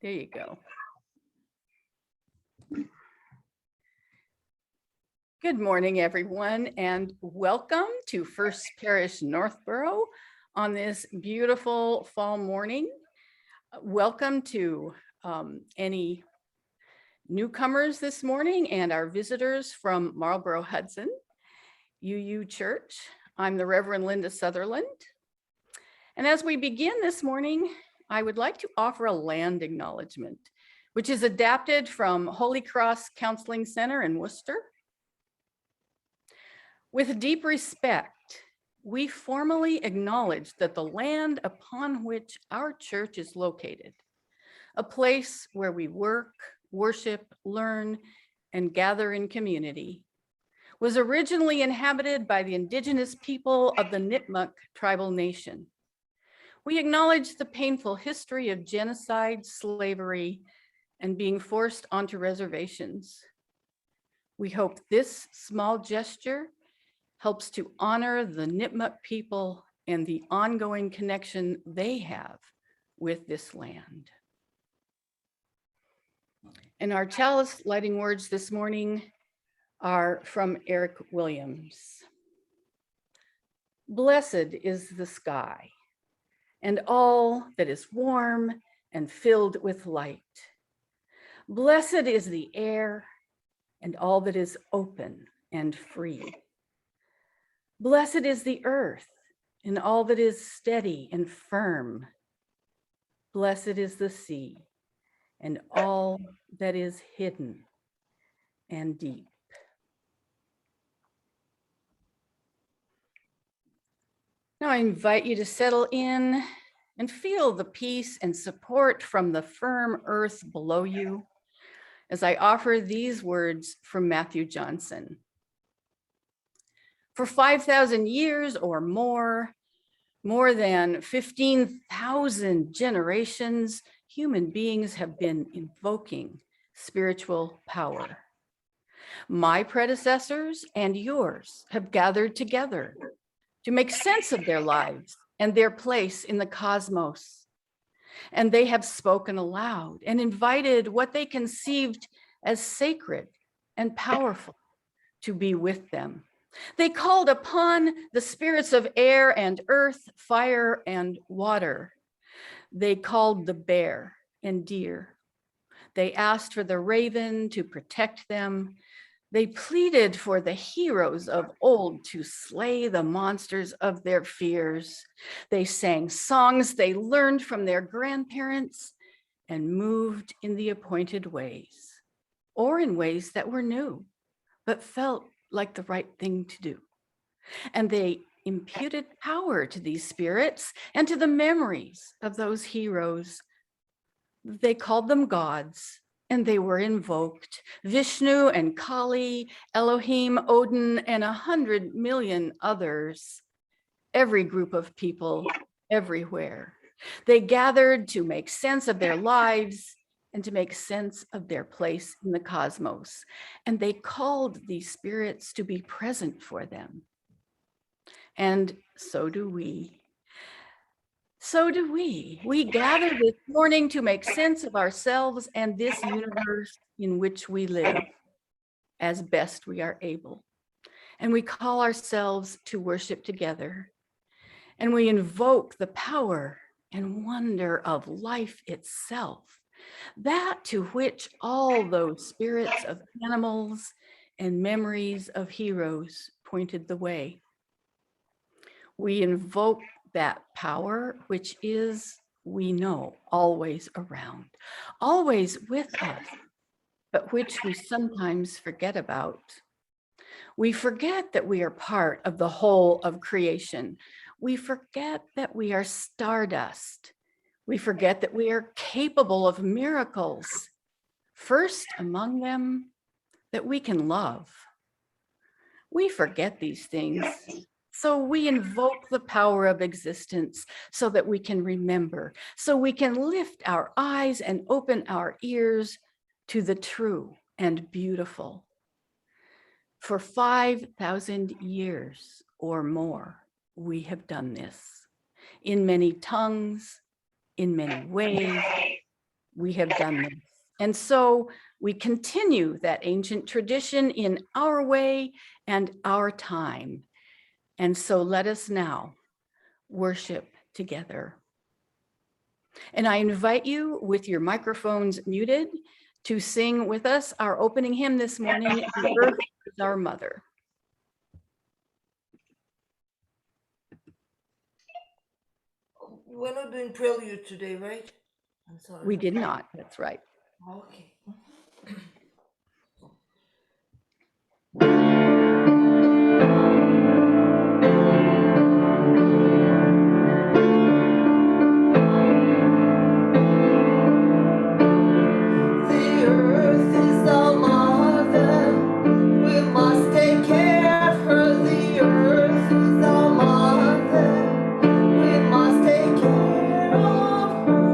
There you go. Good morning, everyone, and welcome to First Parish Northborough on this beautiful fall morning. Welcome to any newcomers this morning and our visitors from Marlborough Hudson UU Church. I'm the Reverend Lynda Sutherland. And as we begin this morning, I would like to offer a land acknowledgement, which is adapted from Holy Cross Counseling Center in Worcester. With deep respect, we formally acknowledge that the land upon which our church is located, a place where we work, worship, learn, and gather in community, was originally inhabited by the indigenous people of the Nipmuc tribal nation. We acknowledge the painful history of genocide, slavery, and being forced onto reservations. We hope this small gesture helps to honor the Nipmuc people and the ongoing connection they have with this land. And our chalice lighting words this morning are from Eric Williams. Blessed is the sky and all that is warm and filled with light. Blessed is the air and all that is open and free. Blessed is the earth and all that is steady and firm. Blessed is the sea and all that is hidden and deep. Now I invite you to settle in and feel the peace and support from the firm earth below you as I offer these words from Matthew Johnson. For 5,000 years or more than 15,000 generations, human beings have been invoking spiritual power. My predecessors and yours have gathered together to make sense of their lives and their place in the cosmos. And they have spoken aloud and invited what they conceived as sacred and powerful to be with them. They called upon the spirits of air and earth, fire and water. They called the bear and deer. They asked for the raven to protect them. They pleaded for the heroes of old to slay the monsters of their fears. They sang songs they learned from their grandparents and moved in the appointed ways, or in ways that were new, but felt like the right thing to do. And they imputed power to these spirits and to the memories of those heroes. They called them gods, and they were invoked. Vishnu and Kali, Elohim, Odin, and 100 million others. Every group of people everywhere. They gathered to make sense of their lives and to make sense of their place in the cosmos. And they called these spirits to be present for them. And so do we. So do we. We gather this morning to make sense of ourselves and this universe in which we live as best we are able. And we call ourselves to worship together. And we invoke the power and wonder of life itself, that to which all those spirits of animals and memories of heroes pointed the way. We invoke that power, which is, we know, always around, always with us, but which we sometimes forget about. We forget that we are part of the whole of creation. We forget that we are stardust. We forget that we are capable of miracles. First among them, that we can love. We forget these things. So we invoke the power of existence so that we can remember, so we can lift our eyes and open our ears to the true and beautiful. For 5,000 years or more, we have done this in many tongues, in many ways, we have done this. And so we continue that ancient tradition in our way and our time. And so let us now worship together. And I invite you, with your microphones muted, to sing with us our opening hymn this morning, "The Earth is Our Mother." We're not doing prelude today, right? I'm sorry. We did not, that's right. Okay. The earth is our mother. We must take care of her. The earth is our mother. We must take care of her.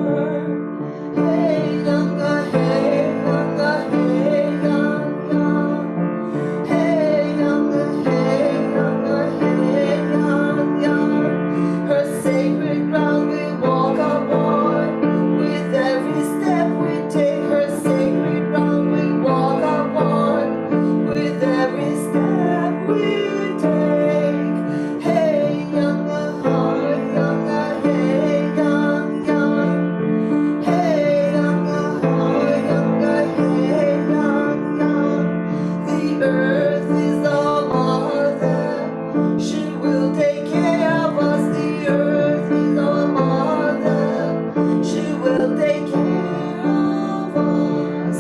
Hey, younger, hey, younger, hey, young, young. Hey, younger, hey, younger, hey, young, young. Her sacred ground we walk upon. With every step we take, her sacred ground we walk upon. With every step we take. Hey, younger, heart, younger, hey, young, young. Hey, younger, heart, younger, hey, young, young. The earth is our mother. She will take care of us. The earth is our mother. She will take care of us.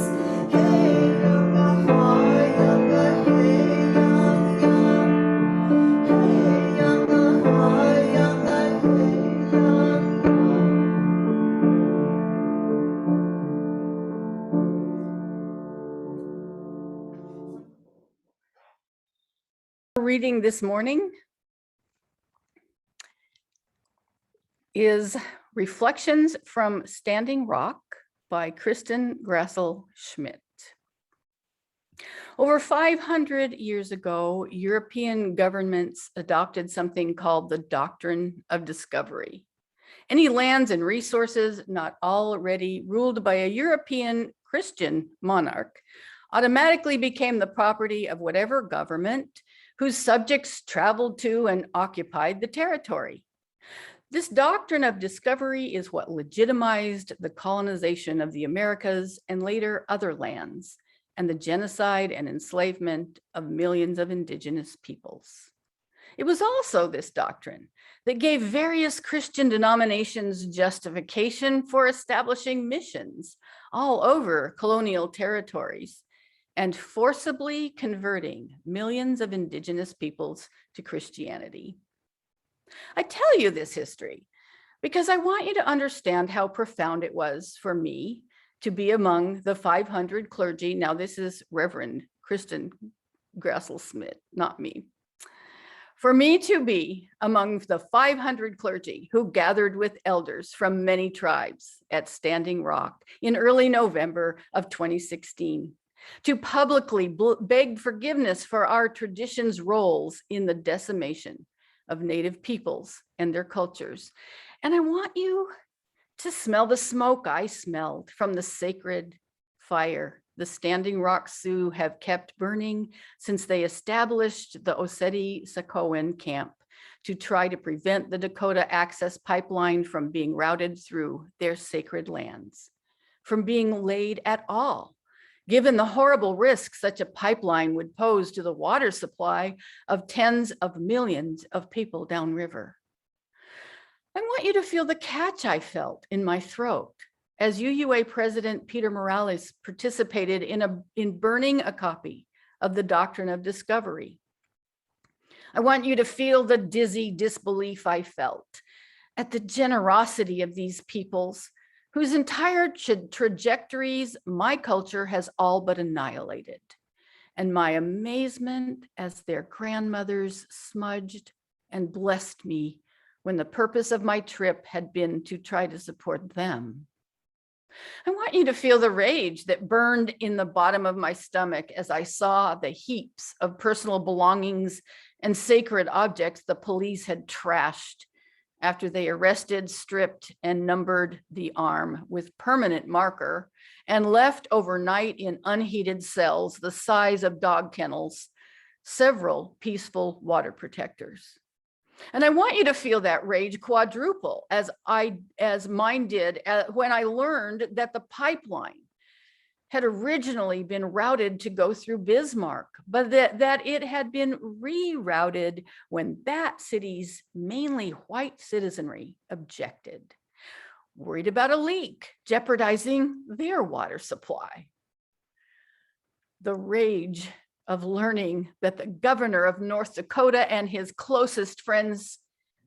Hey, younger, heart, younger, hey, young, young. Hey, younger, heart, younger, hey, young, young. Reading this morning is Reflections from Standing Rock by Kristen Grassel-Schmidt. Over 500 years ago, European governments adopted something called the doctrine of discovery. Any lands and resources not already ruled by a European Christian monarch automatically became the property of whatever government whose subjects traveled to and occupied the territory. This doctrine of discovery is what legitimized the colonization of the Americas and later other lands, and the genocide and enslavement of millions of indigenous peoples. It was also this doctrine that gave various Christian denominations justification for establishing missions all over colonial territories and forcibly converting millions of indigenous peoples to Christianity. I tell you this history because I want you to understand how profound it was for me to be among the 500 clergy. Now, this is Reverend Kristen Grassel-Schmidt, not me. For me to be among the 500 clergy who gathered with elders from many tribes at Standing Rock in early November of 2016, to publicly beg forgiveness for our tradition's roles in the decimation of Native peoples and their cultures. And I want you to smell the smoke I smelled from the sacred fire the Standing Rock Sioux have kept burning since they established the Oseti-Sakowin camp to try to prevent the Dakota Access Pipeline from being routed through their sacred lands, from being laid at all, given the horrible risk such a pipeline would pose to the water supply of tens of millions of people downriver. I want you to feel the catch I felt in my throat as UUA President Peter Morales participated in burning a copy of the Doctrine of Discovery. I want you to feel the dizzy disbelief I felt at the generosity of these peoples whose entire trajectories my culture has all but annihilated, and my amazement as their grandmothers smudged and blessed me when the purpose of my trip had been to try to support them. I want you to feel the rage that burned in the bottom of my stomach as I saw the heaps of personal belongings and sacred objects the police had trashed after they arrested, stripped, and numbered the arm with permanent marker and left overnight in unheated cells the size of dog kennels, several peaceful water protectors. And I want you to feel that rage quadruple as mine did when I learned that the pipeline had originally been routed to go through Bismarck, but that it had been rerouted when that city's mainly white citizenry objected, worried about a leak jeopardizing their water supply. The rage of learning that the governor of North Dakota and his closest friends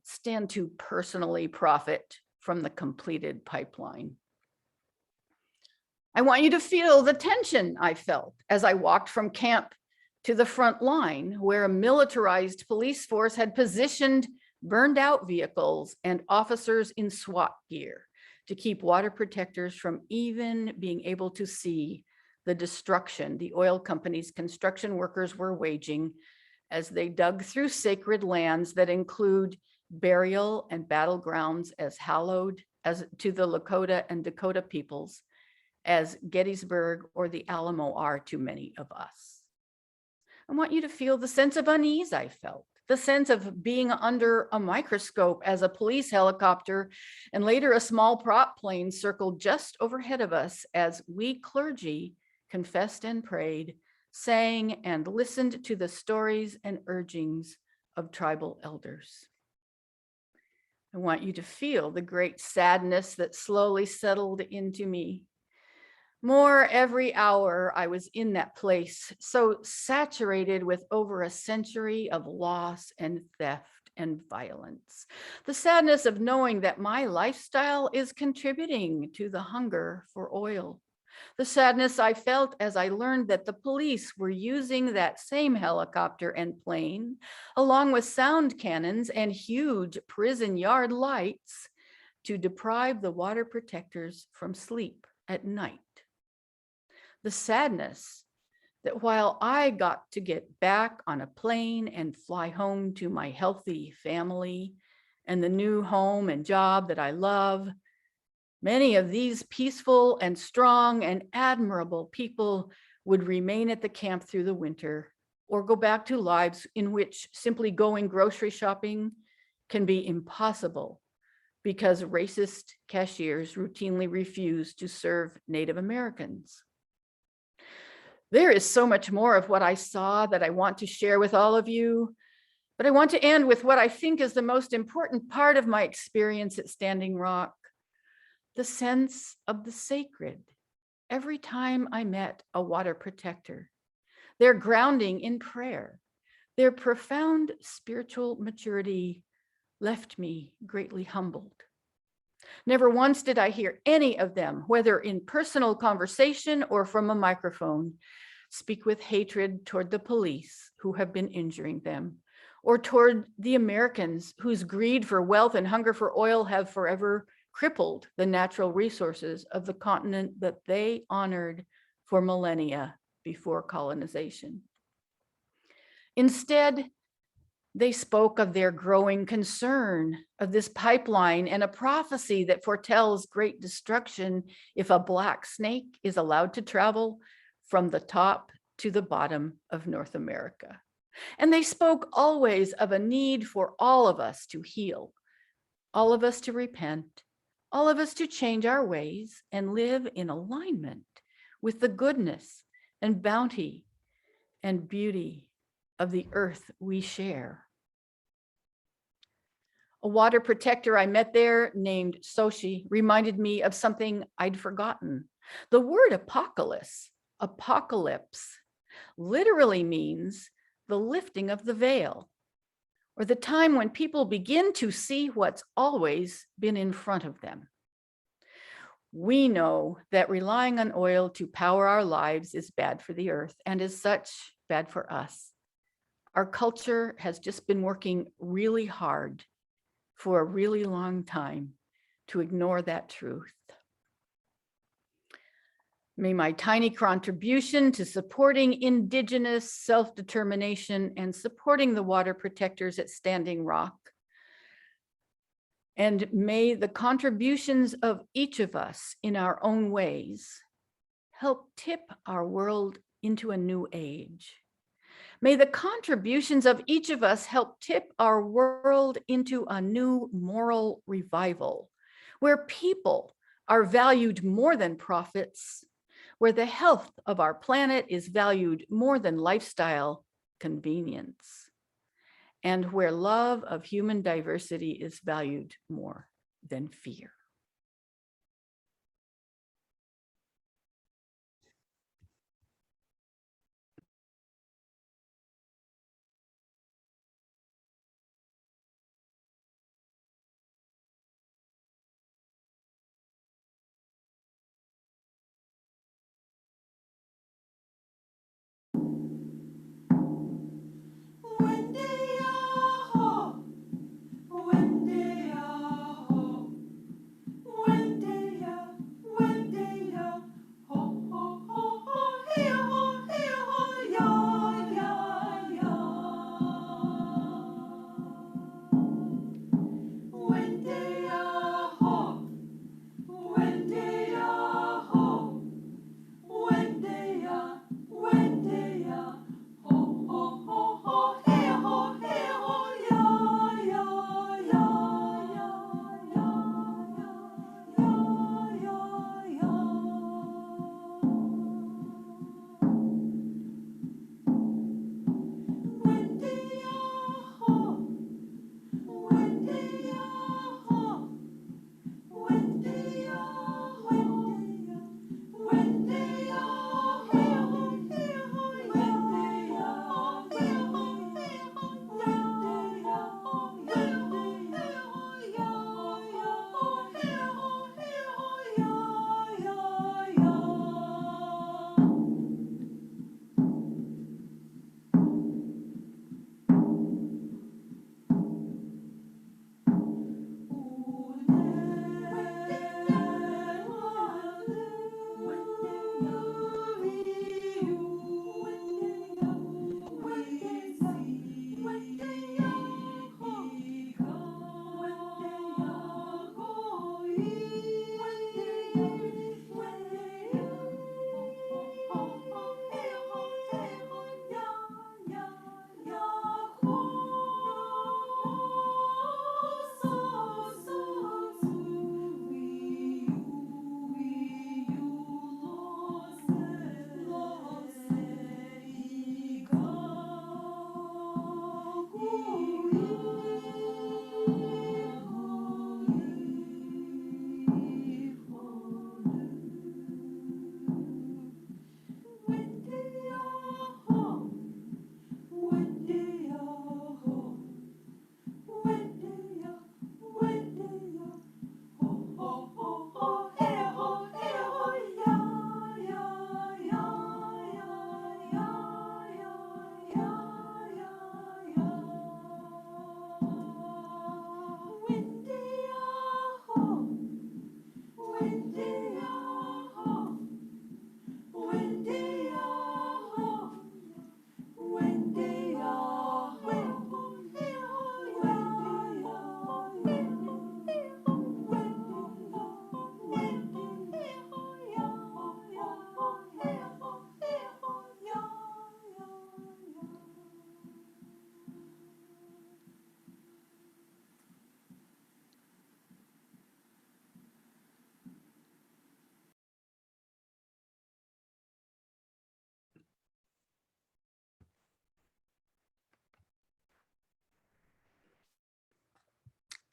stand to personally profit from the completed pipeline. I want you to feel the tension I felt as I walked from camp to the front line, where a militarized police force had positioned burned out vehicles and officers in SWAT gear to keep water protectors from even being able to see the destruction the oil company's construction workers were waging as they dug through sacred lands that include burial and battlegrounds as hallowed as to the Lakota and Dakota peoples as Gettysburg or the Alamo are to many of us. I want you to feel the sense of unease I felt, the sense of being under a microscope as a police helicopter and later a small prop plane circled just overhead of us as we clergy confessed and prayed, sang and listened to the stories and urgings of tribal elders. I want you to feel the great sadness that slowly settled into me. More every hour I was in that place, so saturated with over a century of loss and theft and violence. The sadness of knowing that my lifestyle is contributing to the hunger for oil. The sadness I felt as I learned that the police were using that same helicopter and plane, along with sound cannons and huge prison yard lights, to deprive the water protectors from sleep at night. The sadness that while I got to get back on a plane and fly home to my healthy family and the new home and job that I love, many of these peaceful and strong and admirable people would remain at the camp through the winter or go back to lives in which simply going grocery shopping can be impossible because racist cashiers routinely refuse to serve Native Americans. There is so much more of what I saw that I want to share with all of you, but I want to end with what I think is the most important part of my experience at Standing Rock, the sense of the sacred. Every time I met a water protector, their grounding in prayer, their profound spiritual maturity left me greatly humbled. Never once did I hear any of them, whether in personal conversation or from a microphone, speak with hatred toward the police who have been injuring them, or toward the Americans whose greed for wealth and hunger for oil have forever crippled the natural resources of the continent that they honored for millennia before colonization. Instead, they spoke of their growing concern of this pipeline and a prophecy that foretells great destruction if a black snake is allowed to travel from the top to the bottom of North America. And they spoke always of a need for all of us to heal, all of us to repent, all of us to change our ways and live in alignment with the goodness and bounty and beauty of the earth we share. A water protector I met there named Soshi reminded me of something I'd forgotten. The word apocalypse literally means the lifting of the veil, or the time when people begin to see what's always been in front of them. We know that relying on oil to power our lives is bad for the earth, and as such, bad for us. Our culture has just been working really hard for a really long time to ignore that truth. May my tiny contribution to supporting Indigenous self-determination and supporting the water protectors at Standing Rock And may the contributions of each of us in our own ways help tip our world into a new age. May the contributions of each of us help tip our world into a new moral revival, where people are valued more than profits, where the health of our planet is valued more than lifestyle convenience, and where love of human diversity is valued more than fear.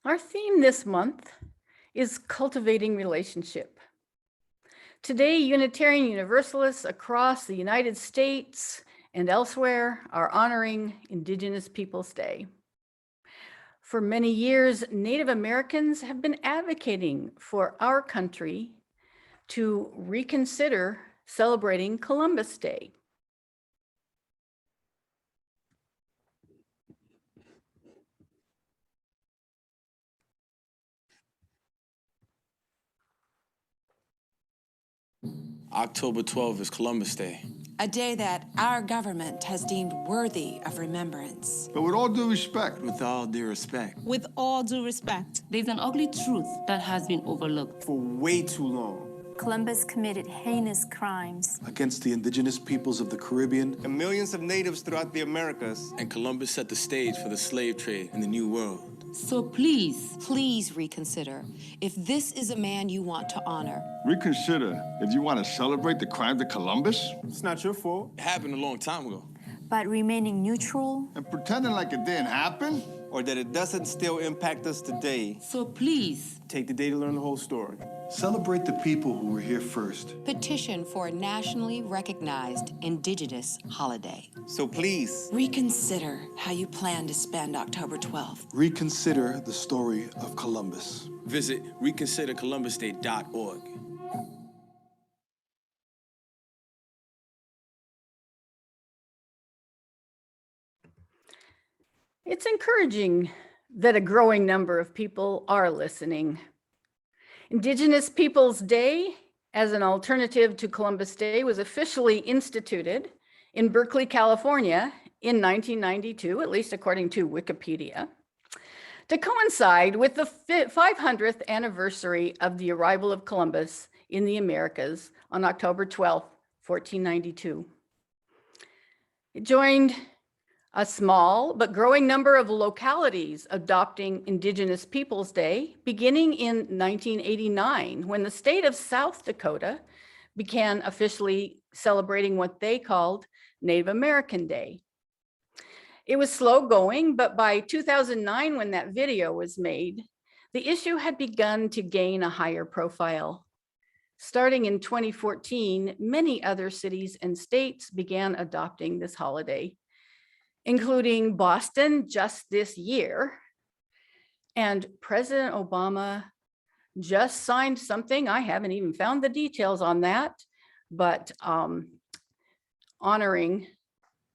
Our theme this month is cultivating relationship. Today, Unitarian Universalists across the United States and elsewhere are honoring Indigenous Peoples Day. For many years, Native Americans have been advocating for our country to reconsider celebrating Columbus Day. October 12th is Columbus Day. A day that our government has deemed worthy of remembrance. But with all due respect. With all due respect. With all due respect. There's an ugly truth that has been overlooked for way too long. Columbus committed heinous crimes against the indigenous peoples of the Caribbean and millions of natives throughout the Americas. And Columbus set the stage for the slave trade in the New World. So please reconsider if this is a man you want to honor. Reconsider if you want to celebrate the crimes of Columbus. It's not your fault. It happened a long time ago. But remaining neutral and pretending like it didn't happen, or that it doesn't still impact us today. So please take the day to learn the whole story. Celebrate the people who were here first. Petition for a nationally recognized Indigenous holiday. So please reconsider how you plan to spend October 12th. Reconsider the story of Columbus. Visit reconsidercolumbusday.org. It's encouraging that a growing number of people are listening. Indigenous Peoples Day, as an alternative to Columbus Day, was officially instituted in Berkeley, California in 1992, at least according to Wikipedia, to coincide with the 500th anniversary of the arrival of Columbus in the Americas on October 12, 1492. It joined a small but growing number of localities adopting Indigenous Peoples Day, beginning in 1989, when the state of South Dakota began officially celebrating what they called Native American Day. It was slow going, but by 2009, when that video was made, the issue had begun to gain a higher profile. Starting in 2014, many other cities and states began adopting this holiday, including Boston just this year. And President Obama just signed something. I haven't even found the details on that, but honoring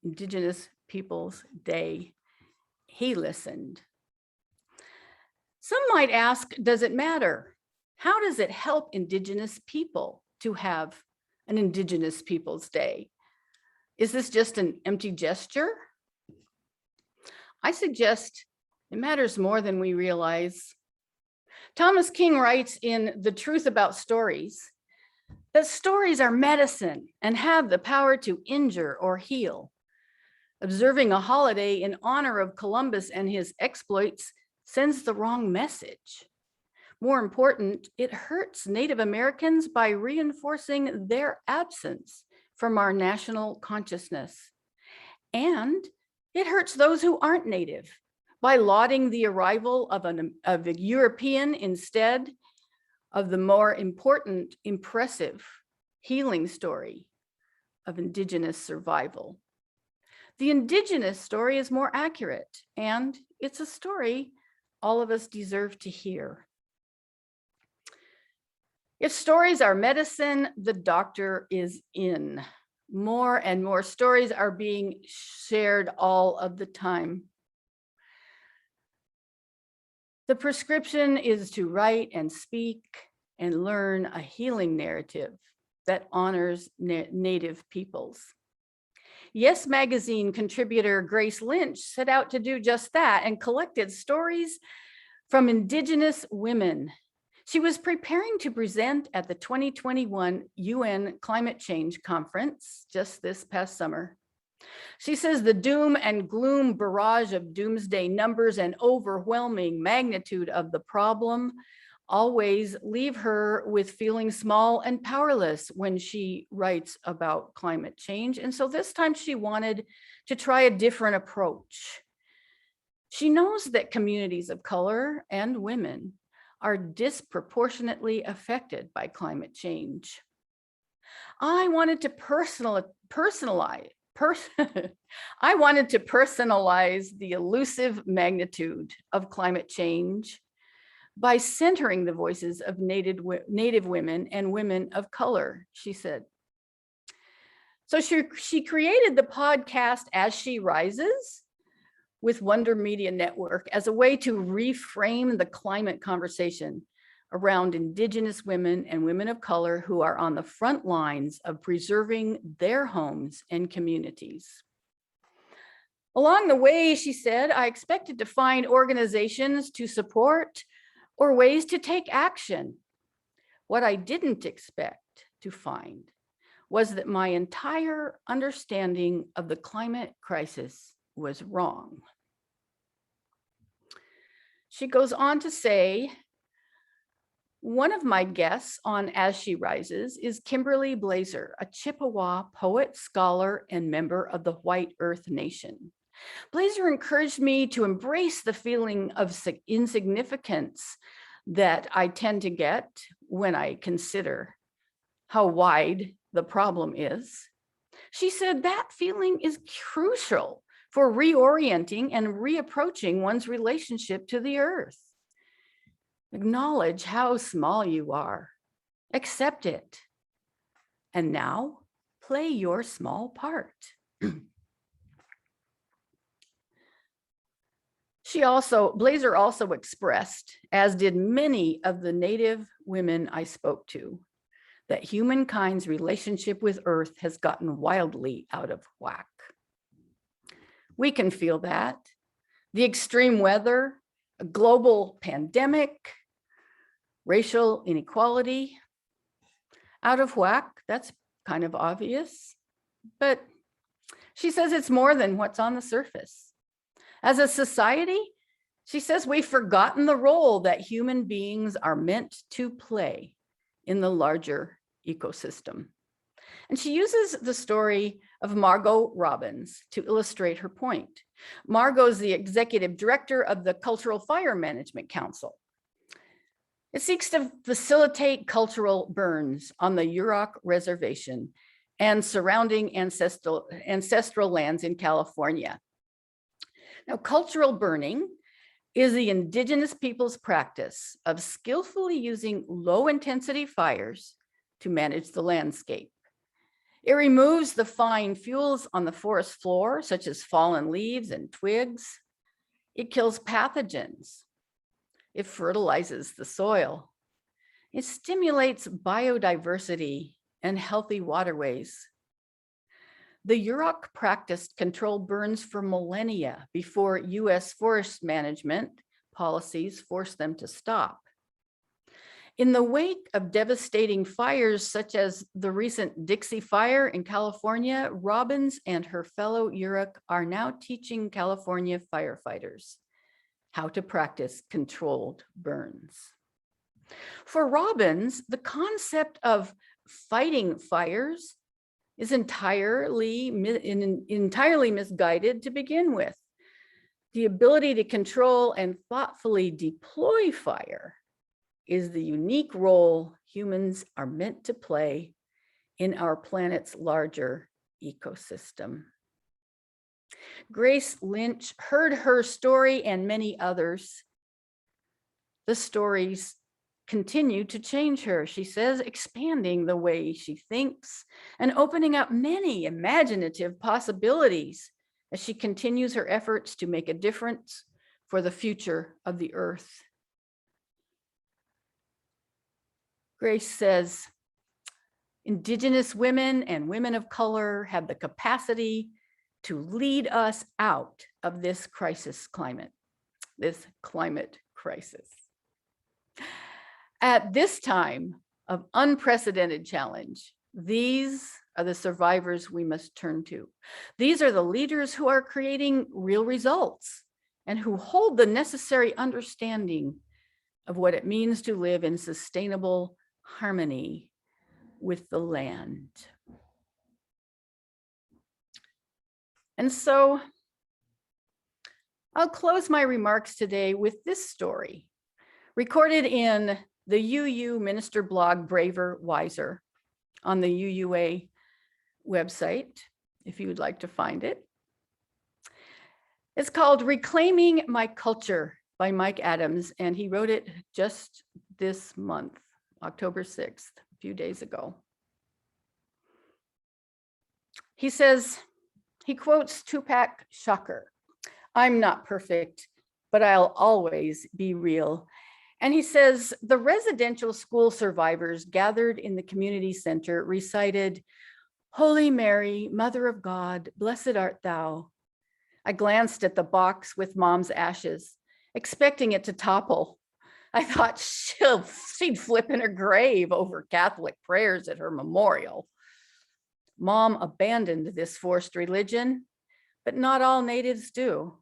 Indigenous Peoples Day. He listened. Some might ask, does it matter? How does it help Indigenous people to have an Indigenous Peoples Day? Is this just an empty gesture? I suggest it matters more than we realize. Thomas King writes in The Truth About Stories that stories are medicine and have the power to injure or heal. Observing a holiday in honor of Columbus and his exploits sends the wrong message. More important, it hurts Native Americans by reinforcing their absence from our national consciousness. And it hurts those who aren't Native by lauding the arrival of a European instead of the more important, impressive healing story of Indigenous survival. The Indigenous story is more accurate, and it's a story all of us deserve to hear. If stories are medicine, the doctor is in. More and more stories are being shared all of the time. The prescription is to write and speak and learn a healing narrative that honors Native peoples. Yes Magazine contributor Grace Lynch set out to do just that and collected stories from Indigenous women. She was preparing to present at the 2021 UN Climate Change Conference just this past summer. She says the doom and gloom barrage of doomsday numbers and overwhelming magnitude of the problem always leave her with feeling small and powerless when she writes about climate change. And so this time she wanted to try a different approach. She knows that communities of color and women are disproportionately affected by climate change. I wanted to personalize the elusive magnitude of climate change by centering the voices of Native women and women of color, she said. So she created the podcast As She Rises with Wonder Media Network as a way to reframe the climate conversation around Indigenous women and women of color who are on the front lines of preserving their homes and communities. Along the way, she said, I expected to find organizations to support or ways to take action. What I didn't expect to find was that my entire understanding of the climate crisis was wrong. She goes on to say, one of my guests on As She Rises is Kimberly Blazer, a Chippewa poet, scholar, and member of the White Earth Nation. Blazer encouraged me to embrace the feeling of insignificance that I tend to get when I consider how wide the problem is. She said that feeling is crucial for reorienting and reapproaching one's relationship to the earth. Acknowledge how small you are, accept it, and now play your small part. Blazer also expressed, as did many of the Native women I spoke to, that humankind's relationship with Earth has gotten wildly out of whack. We can feel that. The extreme weather, a global pandemic, racial inequality, out of whack, that's kind of obvious. But she says it's more than what's on the surface. As a society, she says we've forgotten the role that human beings are meant to play in the larger ecosystem. And she uses the story of Margot Robbins to illustrate her point. Margot is the executive director of the Cultural Fire Management Council. It seeks to facilitate cultural burns on the Yurok Reservation and surrounding ancestral lands in California. Now, cultural burning is the indigenous people's practice of skillfully using low-intensity fires to manage the landscape. It removes the fine fuels on the forest floor, such as fallen leaves and twigs. It kills pathogens. It fertilizes the soil. It stimulates biodiversity and healthy waterways. The Yurok practiced controlled burns for millennia before US forest management policies forced them to stop. In the wake of devastating fires such as the recent Dixie Fire in California, Robbins and her fellow Yurok are now teaching California firefighters how to practice controlled burns. For Robbins, the concept of fighting fires is entirely misguided to begin with. The ability to control and thoughtfully deploy fire is the unique role humans are meant to play in our planet's larger ecosystem. Grace Lynch heard her story and many others. The stories continue to change her, she says, expanding the way she thinks and opening up many imaginative possibilities as she continues her efforts to make a difference for the future of the earth. Grace says, Indigenous women and women of color have the capacity to lead us out of this climate crisis. At this time of unprecedented challenge, these are the survivors we must turn to. These are the leaders who are creating real results and who hold the necessary understanding of what it means to live in sustainable harmony with the land. And so I'll close my remarks today with this story, recorded in the UU Minister blog Braver, Wiser on the UUA website, if you would like to find it. It's called Reclaiming My Culture by Mike Adams, and he wrote it just this month, October 6th, a few days ago. He says, he quotes Tupac Shakur, "I'm not perfect, but I'll always be real. And he says, the residential school survivors gathered in the community center recited, "Holy Mary, Mother of God, blessed art thou." I glanced at the box with Mom's ashes, expecting it to topple. I thought she'd flip in her grave over Catholic prayers at her memorial. Mom abandoned this forced religion, but not all natives do.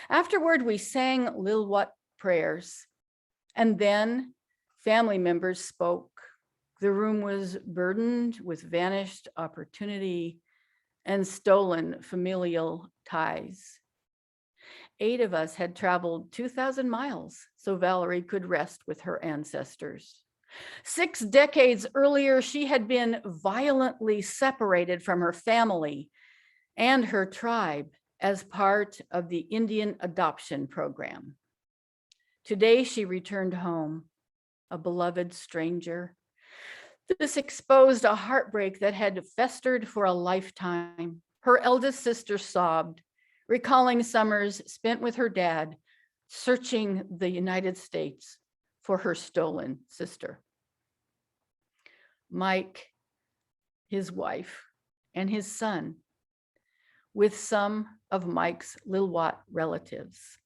Afterward, we sang Lilwat prayers, and then family members spoke. The room was burdened with vanished opportunity and stolen familial ties. 8 of us had traveled 2,000 miles so Valerie could rest with her ancestors. 6 decades earlier, she had been violently separated from her family and her tribe as part of the Indian adoption program. Today, she returned home, a beloved stranger. This exposed a heartbreak that had festered for a lifetime. Her eldest sister sobbed, recalling summers spent with her dad, searching the United States for her stolen sister. Mike, his wife, and his son, with some of Mike's Lilwat relatives.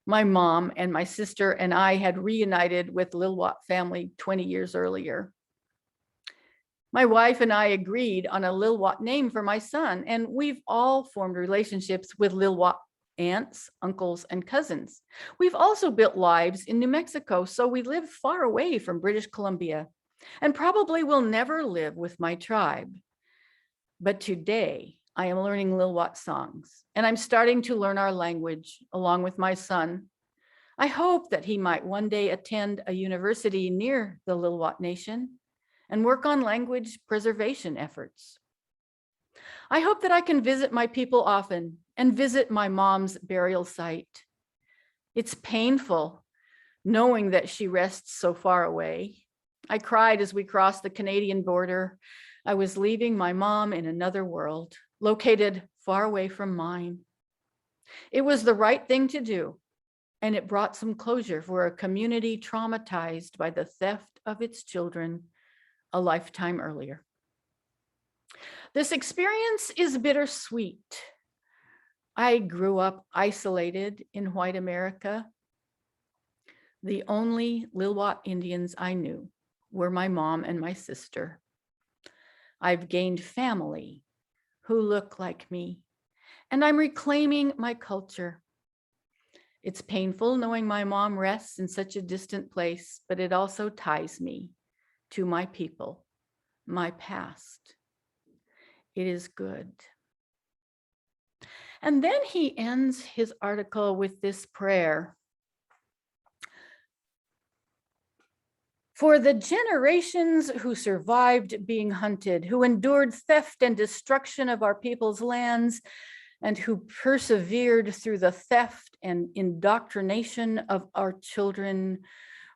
My mom and my sister and I had reunited with Lilwat family 20 years earlier. My wife and I agreed on a Lilwat name for my son, and we've all formed relationships with Lilwat aunts, uncles, and cousins. We've also built lives in New Mexico, so we live far away from British Columbia and probably will never live with my tribe. But today, I am learning Lilwat songs, and I'm starting to learn our language along with my son. I hope that he might one day attend a university near the Lilwat Nation and work on language preservation efforts. I hope that I can visit my people often and visit my mom's burial site. It's painful knowing that she rests so far away. I cried as we crossed the Canadian border. I was leaving my mom in another world, located far away from mine. It was the right thing to do, and it brought some closure for a community traumatized by the theft of its children a lifetime earlier. This experience is bittersweet. I grew up isolated in white America. The only Lilwat Indians I knew were my mom and my sister. I've gained family who look like me, and I'm reclaiming my culture. It's painful knowing my mom rests in such a distant place, but it also ties me to my people, my past. It is good. And then he ends his article with this prayer. For the generations who survived being hunted, who endured theft and destruction of our people's lands, and who persevered through the theft and indoctrination of our children,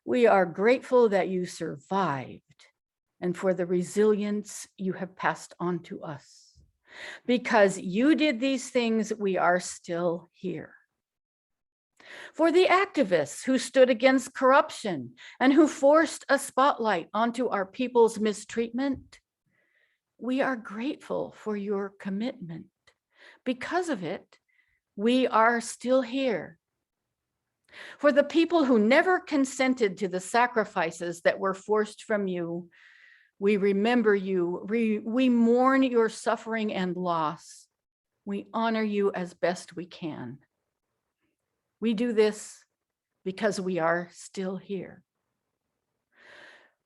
we are grateful that you survived and for the resilience you have passed on to us. Because you did these things, we are still here. For the activists who stood against corruption and who forced a spotlight onto our people's mistreatment, we are grateful for your commitment. Because of it, we are still here. For the people who never consented to the sacrifices that were forced from you, we remember you. We mourn your suffering and loss. We honor you as best we can. We do this because we are still here.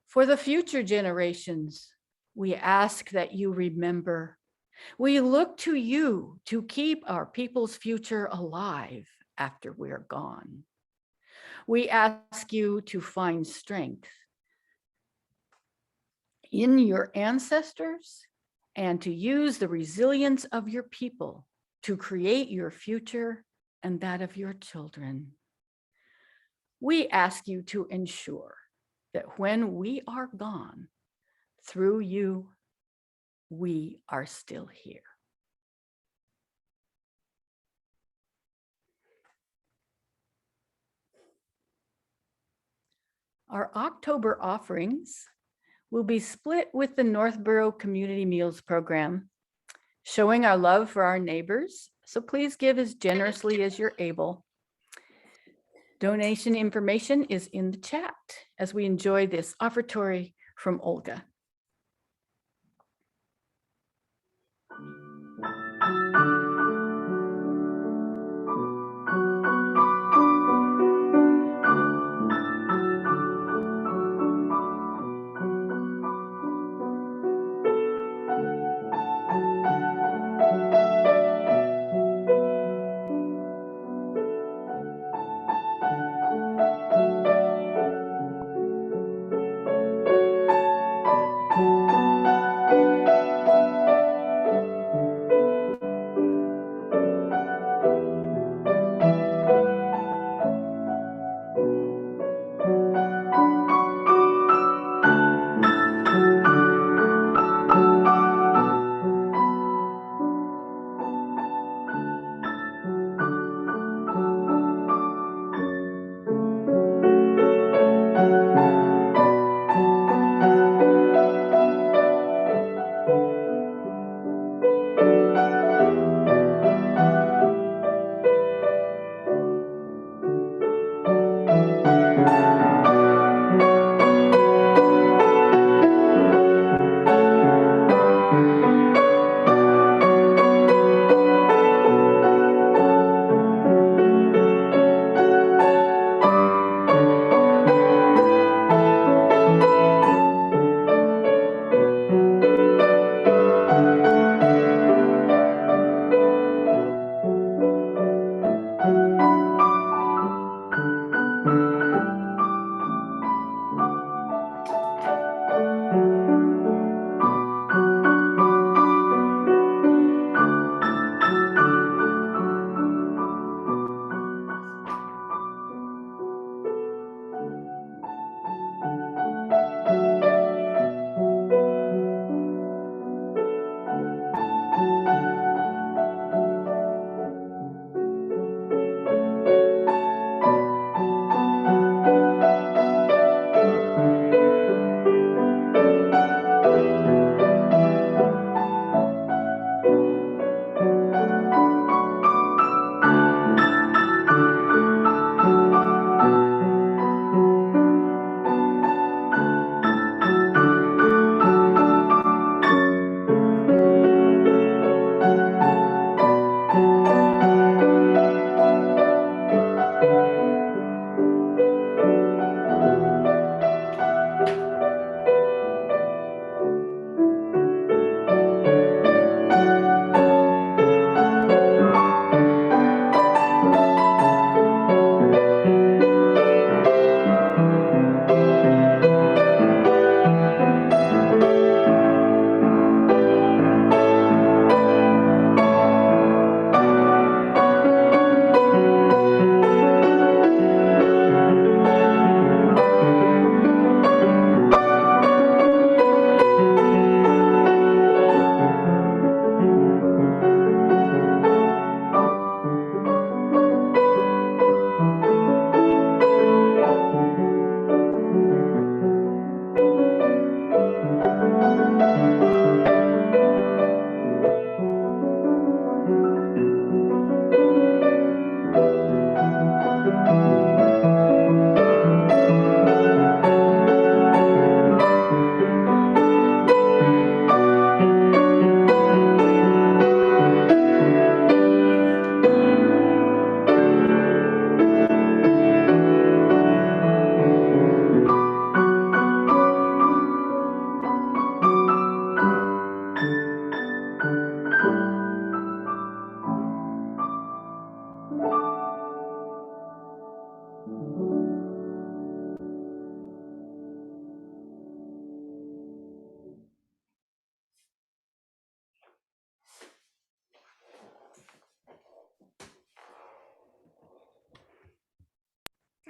For the future generations, we ask that you remember. We look to you to keep our people's future alive after we're gone. We ask you to find strength in your ancestors and to use the resilience of your people to create your future and that of your children. We ask you to ensure that when we are gone, through you, we are still here. Our October offerings will be split with the Northborough Community Meals Program, showing our love for our neighbors. So please give as generously as you're able. Donation information is in the chat as we enjoy this offertory from Olga.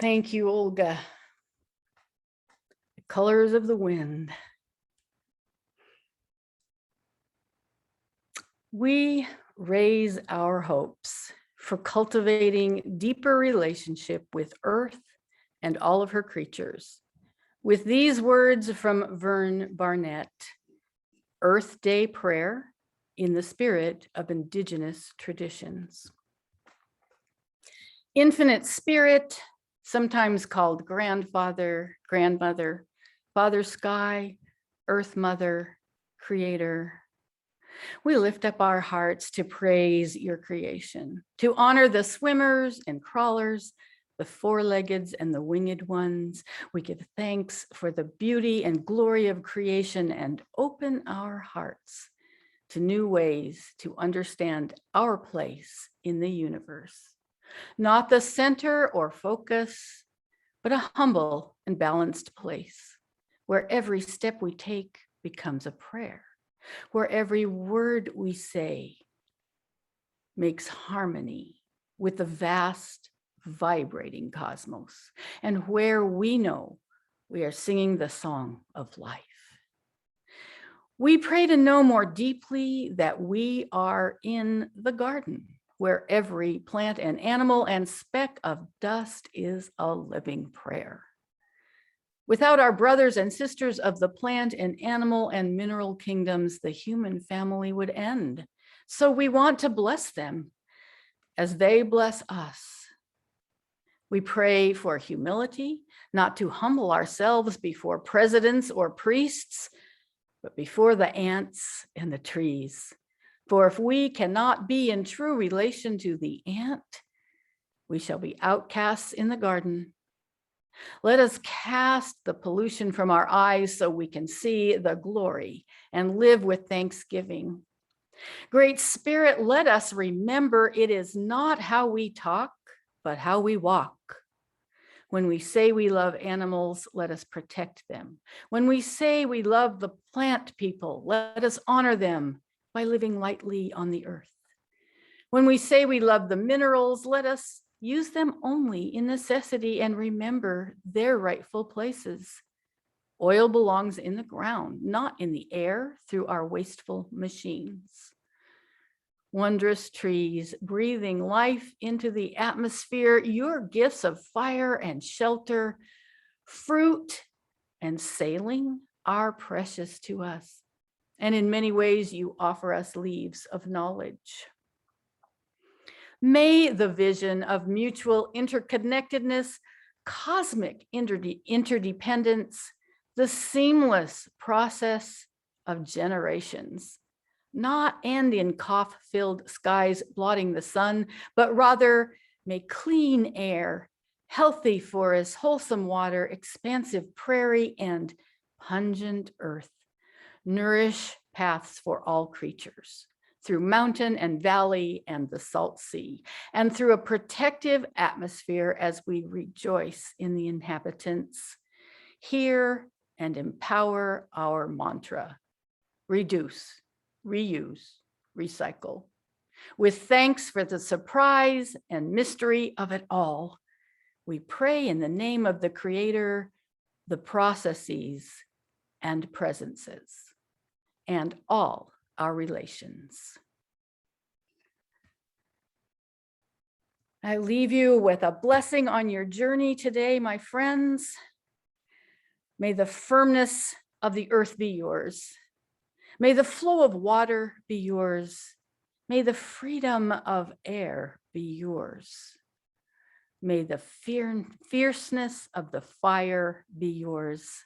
Thank you, Olga. The colors of the wind. We raise our hopes for cultivating deeper relationship with Earth and all of her creatures, With these words from Vern Barnett, Earth Day prayer in the spirit of Indigenous traditions. Infinite Spirit, sometimes called grandfather, grandmother, Father Sky, Earth Mother, Creator. We lift up our hearts to praise your creation, to honor the swimmers and crawlers, the four-leggeds and the winged ones. We give thanks for the beauty and glory of creation and open our hearts to new ways to understand our place in the universe. Not the center or focus, but a humble and balanced place where every step we take becomes a prayer, where every word we say makes harmony with the vast, vibrating cosmos, and where we know we are singing the song of life. We pray to know more deeply that we are in the garden, where every plant and animal and speck of dust is a living prayer. Without our brothers and sisters of the plant and animal and mineral kingdoms, the human family would end. So we want to bless them as they bless us. We pray for humility, not to humble ourselves before presidents or priests, but before the ants and the trees. For if we cannot be in true relation to the ant, we shall be outcasts in the garden. Let us cast the pollution from our eyes so we can see the glory and live with thanksgiving. Great Spirit, let us remember it is not how we talk, but how we walk. When we say we love animals, let us protect them. When we say we love the plant people, let us honor them by living lightly on the earth. When we say we love the minerals, let us use them only in necessity and remember their rightful places. Oil belongs in the ground, not in the air through our wasteful machines. Wondrous trees, breathing life into the atmosphere, your gifts of fire and shelter, fruit and sailing are precious to us. And in many ways, you offer us leaves of knowledge. May the vision of mutual interconnectedness, cosmic interdependence, the seamless process of generations, not end in cough-filled skies blotting the sun, but rather may clean air, healthy forests, wholesome water, expansive prairie, and pungent earth nourish paths for all creatures through mountain and valley and the salt sea, and through a protective atmosphere as we rejoice in the inhabitants. Hear and empower our mantra: reduce, reuse, recycle. With thanks for the surprise and mystery of it all, we pray in the name of the Creator, the processes and presences, and all our relations. I leave you with a blessing on your journey today, my friends. May the firmness of the earth be yours. May the flow of water be yours. May the freedom of air be yours. May the fierceness of the fire be yours.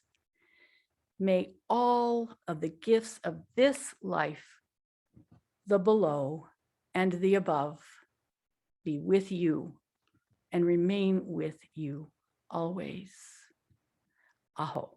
May all of the gifts of this life, the below and the above, be with you and remain with you always. Aho.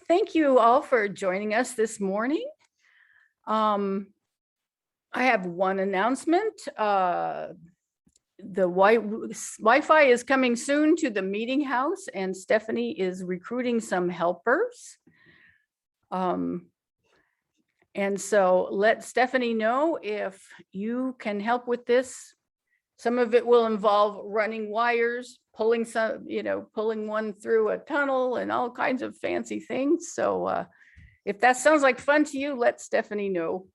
Thank you all for joining us this morning. I have one announcement. The Wi-Fi is coming soon to the meeting house, and Stephanie is recruiting some helpers. And so let Stephanie know if you can help with this. Some of it will involve running wires, pulling pulling one through a tunnel and all kinds of fancy things. So if that sounds like fun to you, let Stephanie know.